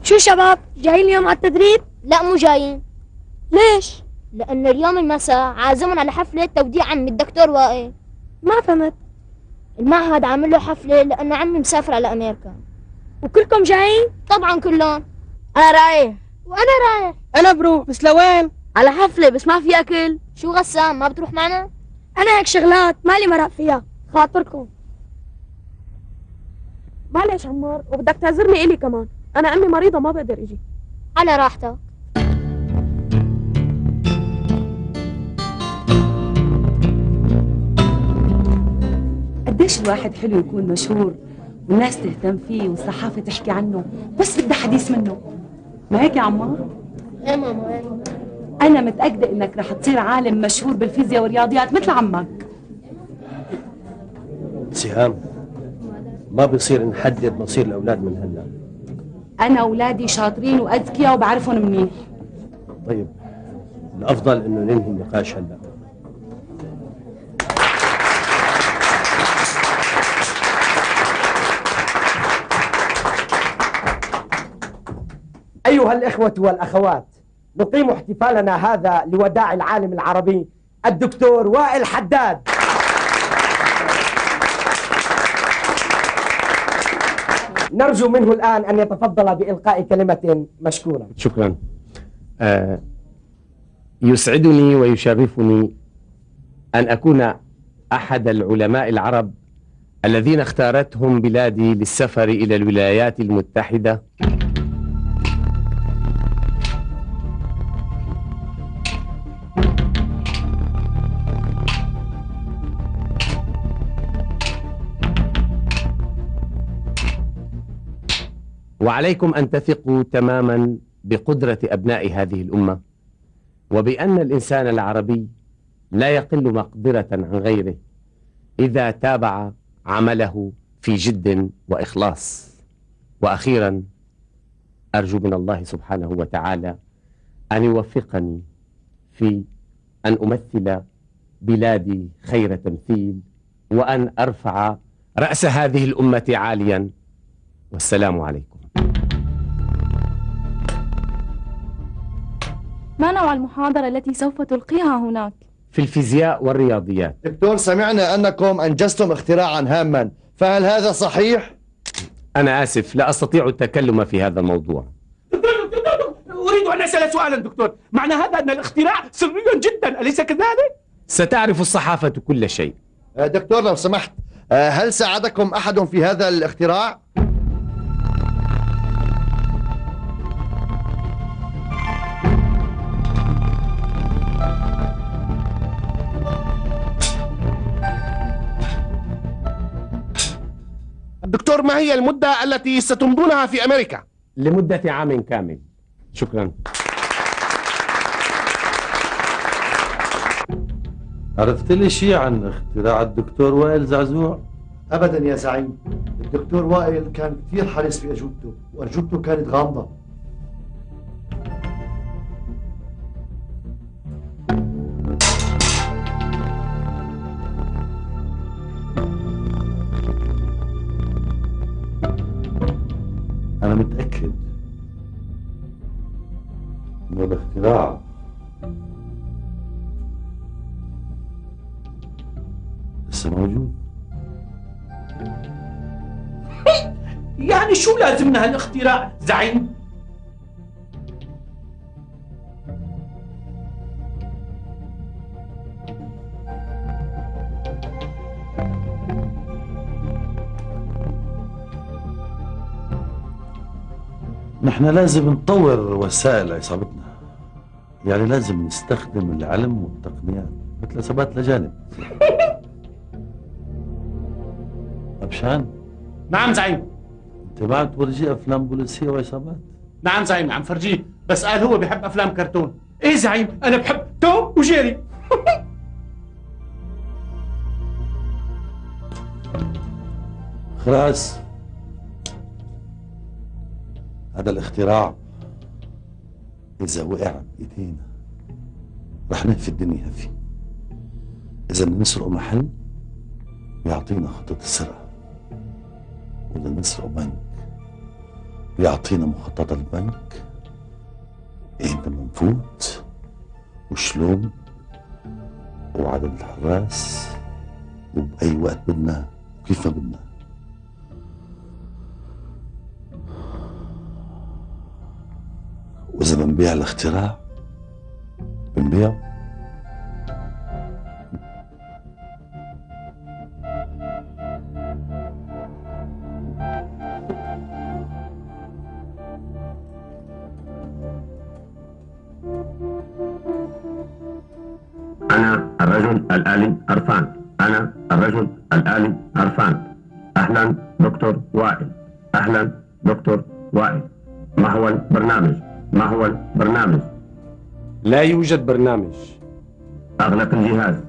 شو شباب جايين اليوم على التدريب؟ لا مو جايين. ليش؟ لأنه اليوم المساء عازمنا على حفلة توديع عمي الدكتور وائل. ما فهمت. المعهد عامل له حفلة لأنه عمي مسافر على أمريكا. وكلكم جايين؟ طبعا كلهم. أنا رايح. وأنا رايح. أنا بروح، بس لوين؟ على حفلة بس ما في أكل. شو غسان ما بتروح معنا؟ أنا هيك شغلات مالي مرق فيها، خاطركم. معلش عمار، وبدك تعذرني إلي كمان، أنا أمي مريضة ما بقدر إجي. على راحتك. قديش الواحد حلو يكون مشهور والناس تهتم فيه والصحافة تحكي عنه، بس بدها حديث منه. ما هيك يا عمار؟ ايه ماما ايه. أنا متأكدة إنك رح تصير عالم مشهور بالفيزياء والرياضيات مثل عمك. سهام، ما بصير نحدد مصير الأولاد من هلا. أنا أولادي شاطرين وأذكياء وبعرفهم منيح. طيب، الأفضل إنه ننهي النقاش هلا. أيها الإخوة والأخوات، نقيم احتفالنا هذا لوداع العالم العربي الدكتور وائل حداد. نرجو منه الآن أن يتفضل بإلقاء كلمة مشكورة. شكرا. يسعدني ويشرفني أن أكون أحد العلماء العرب الذين اختارتهم بلادي للسفر إلى الولايات المتحدة وعليكم أن تثقوا تماما بقدرة أبناء هذه الأمة وبأن الإنسان العربي لا يقل مقدرة عن غيره إذا تابع عمله في جد وإخلاص. وأخيرا أرجو من الله سبحانه وتعالى أن يوفقني في أن أمثل بلادي خير تمثيل وأن أرفع رأس هذه الأمة عاليا. والسلام عليكم. ما نوع المحاضرة التي سوف تلقيها هناك؟ في الفيزياء والرياضيات. دكتور، سمعنا أنكم أنجزتم اختراعا هاما، فهل هذا صحيح؟ أنا آسف، لا أستطيع التكلم في هذا الموضوع. أريد أن أسأل سؤالا دكتور، معنى هذا أن الاختراع سري جدا، أليس كذلك؟ ستعرف الصحافة كل شيء. دكتور لو سمحت، هل ساعدكم أحد في هذا الاختراع؟ دكتور، ما هي المدة التي ستمضونها في أمريكا؟ لمدة عام كامل. شكرا. عرفت لي شيء عن اختراع الدكتور وائل زعزوع؟ أبدا يا زعيم، الدكتور وائل كان كثير حريص في أجوبته، وأجوبته كانت غامضة. أنا متأكد إنه الاختراع لسه موجود. يعني شو لازمنا هالاختراع زعيم؟ نحن لازم نطور وسائل عصابتنا، يعني لازم نستخدم العلم والتقنيات مثل ثبات الأجانب. طبشان؟ نعم زعيم. انت ما عم تورجيه افلام بوليسيه وعصابات؟ نعم زعيم عم فرجيه، بس قال هو بحب افلام كرتون. ايه زعيم انا بحب توم وجيري. خلاص، هذا الاختراع إذا وقع بإيدينا رح نهفي الدنيا فيه. إذا بنسرقوا محل بيعطينا خطة السرقة، وإذا بنسرقوا بنك بيعطينا مخطط البنك، إمتى بنفوت وشلون وعدد الحراس وبأي وقت بدنا وكيف ما بدنا. وإذا بنبيع الاختراع بنبيعه. أنا الرجل الآلي عرفان. أنا الرجل الآلي عرفان. أهلا دكتور وائل. أهلا دكتور وائل. ما هو البرنامج؟ ما هو البرنامج؟ لا يوجد برنامج. أغلق الجهاز.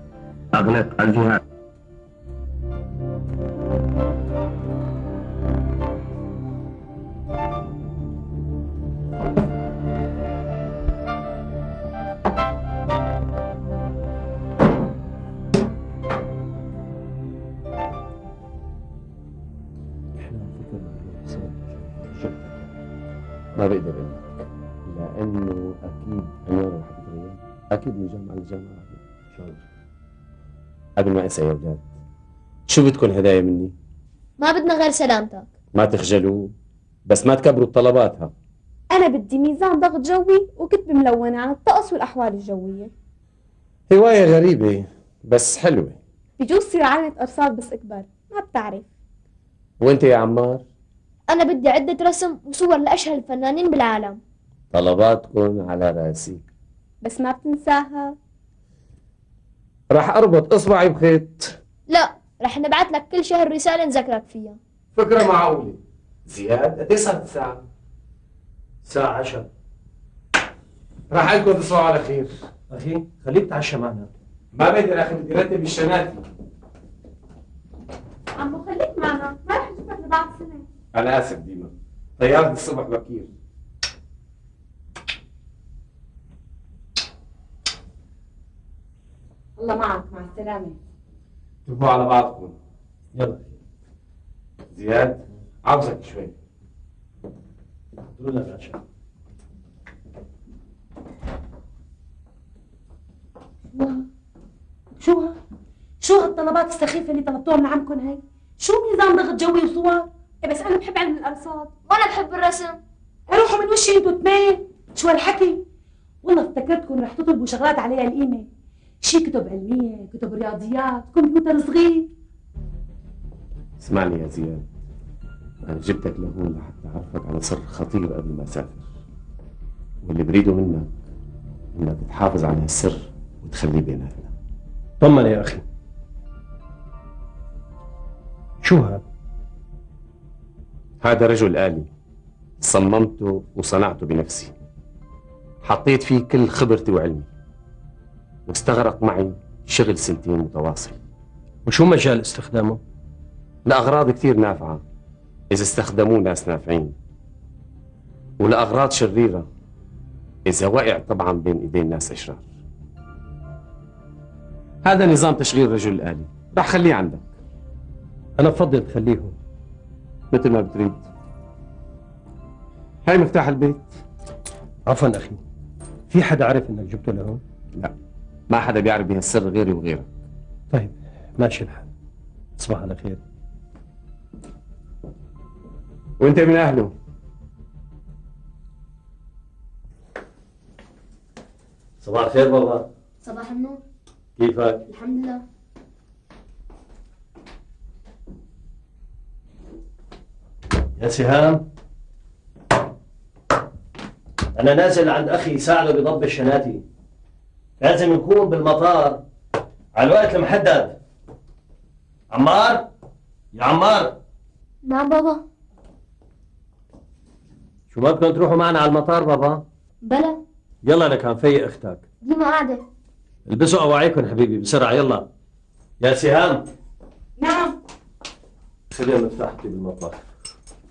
أغلق الجهاز. ما بقدر اقول لك، لانه اكيد عنوانه رح يتغير. اكيد من جامعه لجامعه ان شاء الله. قبل ما انسى يا اولاد، شو بدكم هدايا مني؟ ما بدنا غير سلامتك. ما تخجلوا، بس ما تكبروا بطلباتها. أنا بدي ميزان ضغط جوي وكتب ملونة عن الطقس والأحوال الجوية. هواية غريبة بس حلوة. بجوز تصير علامة أرصاد بس أكبر، ما بتعرف. وانت يا عمار؟ أنا بدي عدة رسم وصور لأشهر الفنانين بالعالم. طلباتكم على راسي، بس ما بتنساها. راح اربط اصبعي بخيط. لا، رح نبعث لك كل شهر رسالة نذكرك فيها. فكرة معقولة. زياد، قد ايه صارت الساعة؟ الساعة 10. راح أقول تصبحوا على خير. أخي خليك تعشى معنا. ما بقدر أخي، بدي رتب الشناتي. عمو خليك معنا، ما رح نشوفك لبعد سنة. أنا آسف ديما، طيارة الصبح بكير. الله معك، مع السلامة. انتبهوا على بعضكم. يلا زياد، عاوزك شوي. حضروا لنا العشاء. شو هالطلبات السخيفة اللي طلبتوها من عمكم هاي؟ شو ميزان ضغط جوي وصور؟ بس أنا بحب علم الأرصاد. وأنا بحب الرسم. روحوا من وشي انتوا اثنين، شو هالحكي؟ والله افتكرتكم رح تطلبوا شغلات عليها القيمة، شي كتب علمية، كتب رياضيات، كمبيوتر صغير. اسمعني يا زياد، أنا جبتك لهون لحتى أعرفك على سر خطير قبل ما أسافر، واللي بريده منك إنك تحافظ على هالسر وتخليه بيناتنا. طمن يا أخي. شو هذا؟ هذا رجل آلي صممته وصنعته بنفسي، حطيت فيه كل خبرتي وعلمي، واستغرق معي شغل 2 سنين متواصل. وشو مجال استخدامه؟ لأغراض كثير نافعة إذا استخدموه ناس نافعين، ولأغراض شريرة إذا وقع طبعا بين إيدين ناس أشرار. هذا نظام تشغيل رجل آلي، رح خليه عندك. أنا بفضل تخليه هون. مثل ما بتريد. هاي مفتاح البيت. عفوا أخي، في حدا عرف إنك جبته لهون؟ لا، ما حدا بيعرف بهالسر غيري وغيرك. طيب ماشي الحال، تصبح على خير. وانت من أهله. صباح الخير بابا. صباح النور. كيفك؟ الحمد لله. يا سهام، أنا نازل عند أخي يساعده بضب الشناتي، لازم نكون بالمطار على الوقت المحدد. عمار، يا عمار. نعم بابا. شو ما بدكم تروحوا معنا على المطار بابا؟ بلا. يلا لك عم فيق اختك. ديما قاعدة. البسوا اواعيكم حبيبي بسرعه يلا. يا سهام. نعم. خلينا مفتاحتي بالمطبخ.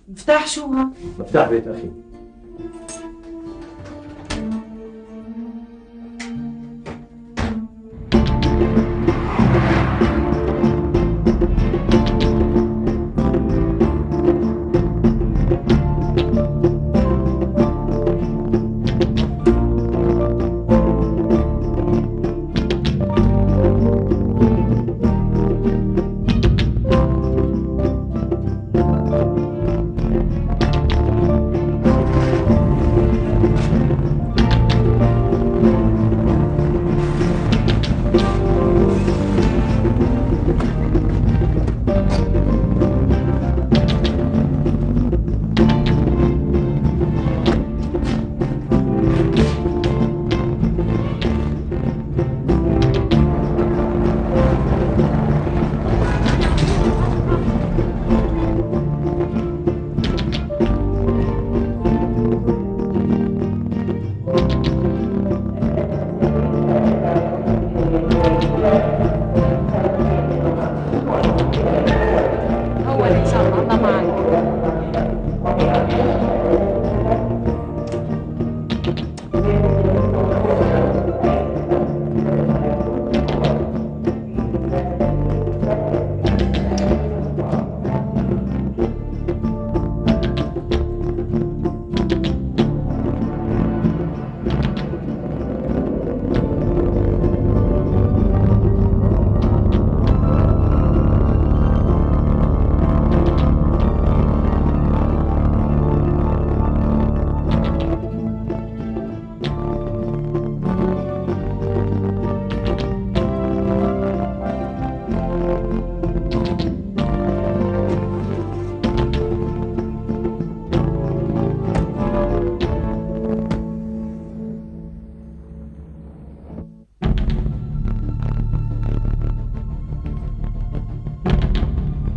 مفتاح شو ها؟ مفتاح بيت اخي.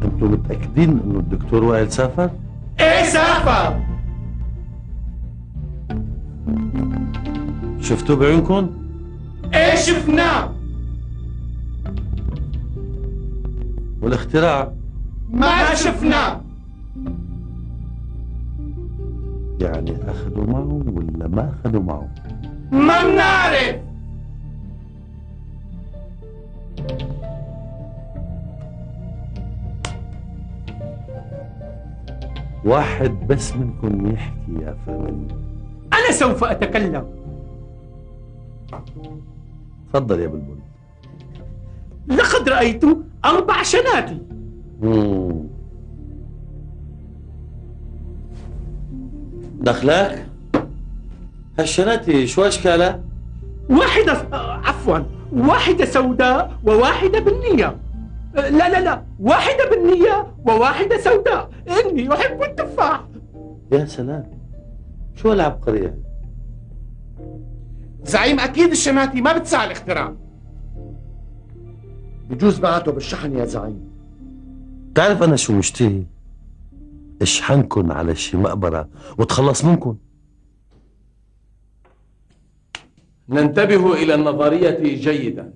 انتوا متأكدين انه الدكتور وائل سافر؟ ايه سافر. شفتوه بعيونكم؟ ايه شفناه. والاختراع؟ ما شفناه. يعني اخذوا معه ولا ما اخذوا معه؟ ما بنعرف. واحد بس منكم يحكي يا فهمني. أنا سوف أتكلم. تفضل يا بلبل. لقد رأيت 4 شناتي. دخلك؟ هالشناتي شو اشكالها؟ واحدة سوداء وواحدة بنية. لا واحدة بنية وواحدة سوداء. إني أحب التفاح. يا سلام، شو هالعبقرية؟ زعيم أكيد الشناتي ما بتسع الاختراع. بجوز بعته بالشحن يا زعيم. تعرف أنا شو مشتهي؟ اشحنكن على شي مقبرة وتخلص منكن. ننتبه إلى النظرية جيدا.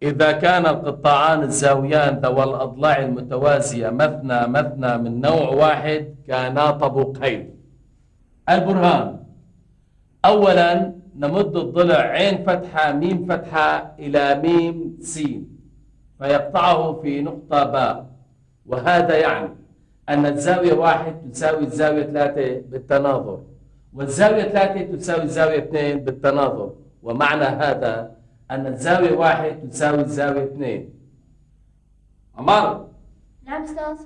إذا كان القطاعان الزاويان ذوى الأضلاع المتوازية مثنى مثنى من نوع واحد كانا طبقين. البرهان: أولا نمد الضلع عين فتحة ميم فتحة إلى ميم سين فيقطعه في نقطة باء، وهذا يعني أن الزاوية 1 تساوي الزاوية 3 بالتناظر، والزاوية 3 تساوي الزاوية 2 بالتناظر، ومعنى هذا أن الزاوية 1 تساوي الزاوية 2. عمار. نعم أستاذ.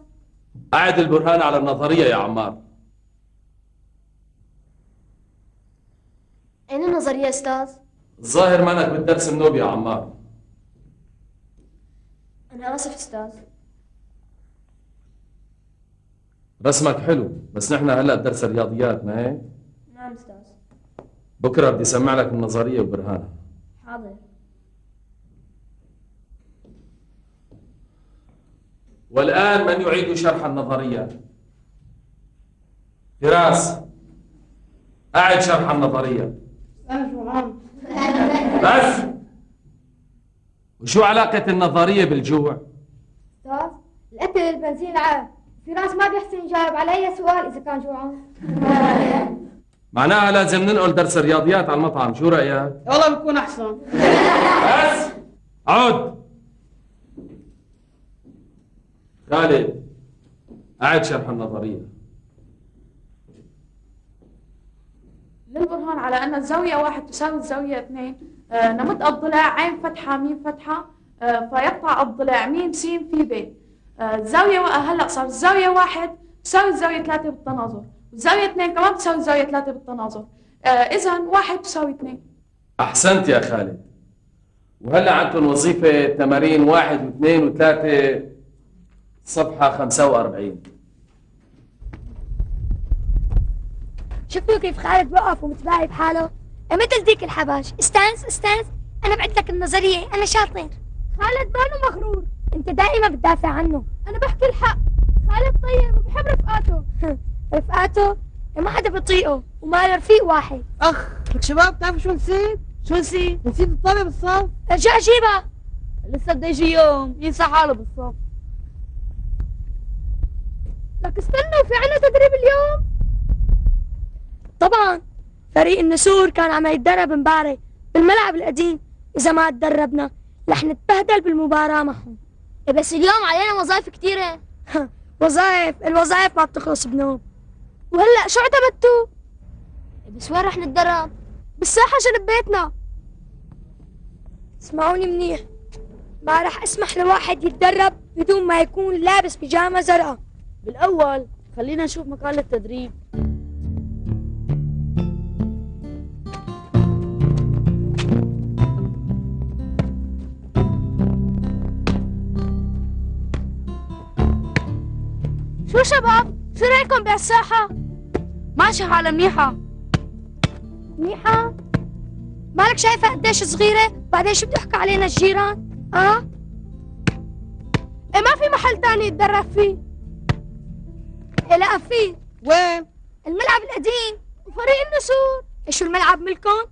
أعد البرهان على النظرية يا عمار. أين النظرية أستاذ؟ الظاهر معك بالدرس النوبي يا عمار. أنا آسف أستاذ. رسمك حلو، بس نحن هلا بدرس الرياضيات، ما هيك؟ نعم أستاذ. بكره بدي اسمع لك النظرية وبرهانها. حاضر. والآن من يعيد شرح النظرية؟ فراس، أعد شرح النظرية. أنا جوعان. بس وشو علاقة النظرية بالجوع؟ أستاذ الأكل البنزين عال، فراس ما بيحسن يجاوب على أي سؤال إذا كان جوعان. معناها لازم ننقل درس الرياضيات على المطعم، شو رأيك؟ والله بكون احسن. بس عود. خالد، أعد شرح النظرية. للبرهان على أن الزاوية 1 تساوي الزاوية 2 نمد الضلع عين فتحة ميم فتحة فيقطع الضلع ميم س في ب. الزاوية هلا صار الزاوية 1 تساوي الزاوية 3 بالتناظر، والزاوية 2 كمان تساوي الزاوية 3 بالتناظر. إذا 1 تساوي 2. أحسنت يا خالد. وهلا عندكم وظيفة تمارين 1 و2 و3 صفحة 45. شفتوا كيف خالد وقف ومتباهي بحاله؟ مثل ديك الحبش، استانس انا بعد لك النظريه، انا شاطر. خالد ماله مغرور، انت دائما بتدافع عنه. انا بحكي الحق، خالد طيب وبحب رفقاته. رفقاته ما حدا بيطيقه وما رفيق واحد. لك شباب بتعرفوا شو نسيت؟ نسيت الطابة بالصف. ارجع جيبها. لسه بده يجي يوم ينسى حاله بالصف. لك استنوا، في عنا تدريب اليوم. طبعا فريق النسور كان عم يتدرب امبارح بالملعب القديم، اذا ما تدربنا رح نتبهدل بالمباراة معهم. بس اليوم علينا وظائف كتيرة. الوظائف ما بتخلص بنوم. وهلا شو اعتمدتوا؟ بس وين رح نتدرب؟ بالساحة جنب بيتنا. اسمعوني منيح، ما رح اسمح لواحد يتدرب بدون ما يكون لابس بيجامة زرقاء. بالاول خلينا نشوف مكان التدريب. شو شباب؟ شو رايكم بهالساحة؟ ماشي حالة منيحة. منيحة؟ مالك شايفة قديش صغيرة؟ بعدين شو بده يحكوا علينا الجيران؟ إيه ما في محل تاني يتدرب فيه. إيه لا فيه. وين؟ الملعب القديم وفريق النسور. شو الملعب ملكن؟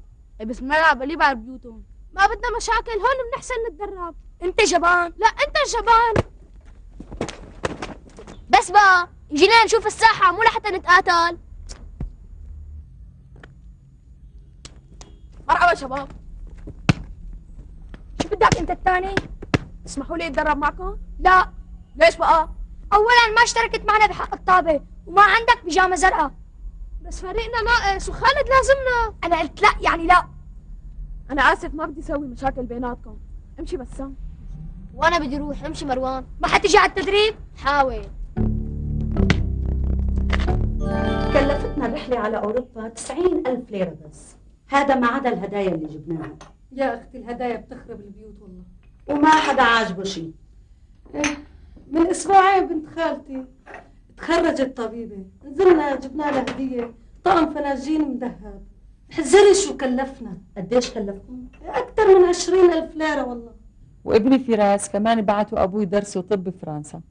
بس الملعب قريب على بيوتهم. ما بدنا مشاكل، هون بنحسن نتدرب. انت جبان. لا انت جبان. بس بقى جينا نشوف الساحة مو لحتى نتقاتل. مرحبا شباب. شو بدك انت الثاني؟ اسمحوا لي اتدرب معكم؟ لا. ليش بقى؟ اولا ما اشتركت معنا بحق الطابة وما عندك بيجامة زرقاء. بس فريقنا ناقص وخالد لازمنا. انا قلت لا يعني لا. انا اسف، ما بدي اسوي مشاكل بيناتكم. امشي بسام. وانا بدي اروح. امشي مروان. ما حتجي على التدريب؟ حاول. كلفتنا الرحلة على أوروبا 90,000 ليرة بس، هذا ما عدا الهدايا اللي جبناها. يا أختي الهدايا بتخرب البيوت والله. وما حدا عاجبه شيء. من أسبوعين بنت خالتي تخرجت طبيبة، نزلنا جبنا لها هدية طقم فناجين مذهب. حذري شو كلفنا. قديش كلفكم؟ أكثر من 20,000 ليرة والله. وابني فراس كمان بعتوا أبوي درسه طب بفرنسا.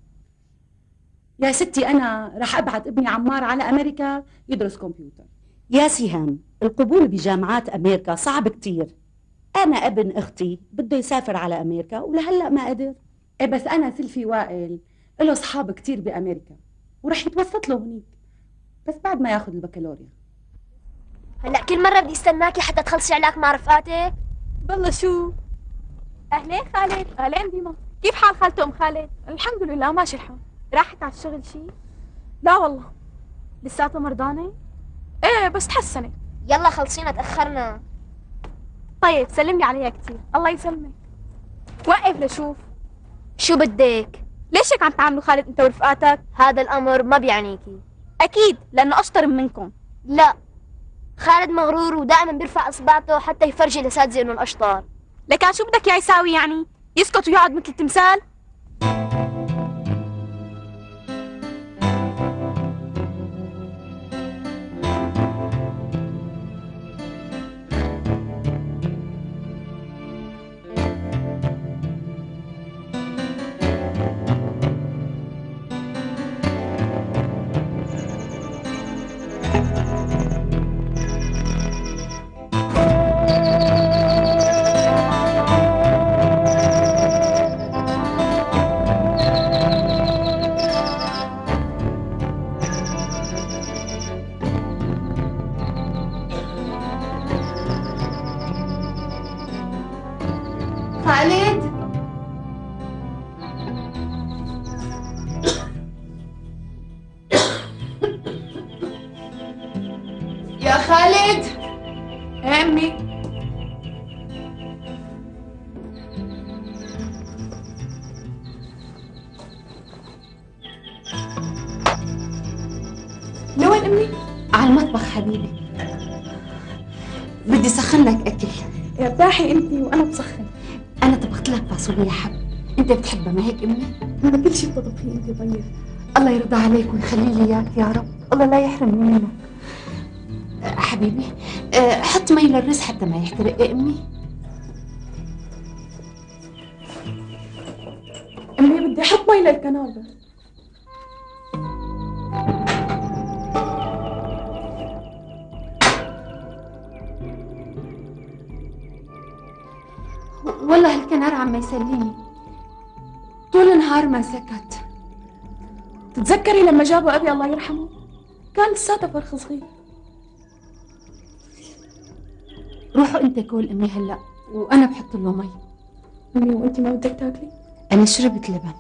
يا ستي أنا رح أبعت ابني عمار على أمريكا يدرس كمبيوتر. يا سهام، القبول بجامعات أمريكا صعب كتير. أنا ابن أختي بده يسافر على أمريكا ولهلأ ما قدر. إيه بس أنا سلفي وائل له أصحاب كتير بأمريكا ورح يتوسط له هنيك، بس بعد ما ياخذ البكالوريا. هلا كل مرة بدي استناكي حتى تخلصي علاقة مع رفقاتك. بالله شو؟ اهلين خالد. اهلين ديما. كيف حال خالته ام خالد؟ الحمد لله ماشي الحال. راحت على الشغل شي؟ لا والله. لساته مرضانة؟ ايه بس تحسنت. يلا خلصينا تأخرنا. طيب سلمي عليها كتير. الله يسلمك. وقف لشوف. شو بدك؟ ليش هيك عم تعاملوا خالد انت ورفقاتك؟ هذا الأمر ما بيعنيكي. أكيد لأنه أشطر منكم. لا، خالد مغرور ودائما بيرفع إصبعته حتى يفرجي الأساتذة إنه الأشطر. لكن شو بدك إياه يساوي يعني؟ يسكت ويقعد مثل التمثال؟ يا خالد. ايه امي؟ لوين امي؟ على المطبخ حبيبي، بدي سخن لك اكل. ارتاحي انتي وانا بسخن. انا طبخت لك فاصوليا حب، انت بتحبها ما هيك امي؟ انا كل شيء بتطبخيه انتي طيب. الله يرضى عليك ويخلي لي اياك يا رب، الله لا يحرمني منك. حبيبي حط مي للرز حتى ما يحترق يا امي. امي بدي احط مي للكنابه. والله هالكنار عم يسليني، طول النهار ما سكت. تتذكري لما جابوا ابي الله يرحمه؟ كان لساته فرخ صغير. روحوا انت كول امي هلا وانا بحط له مي. امي وانتي ما بدك تاكلي؟ انا شربت لبن.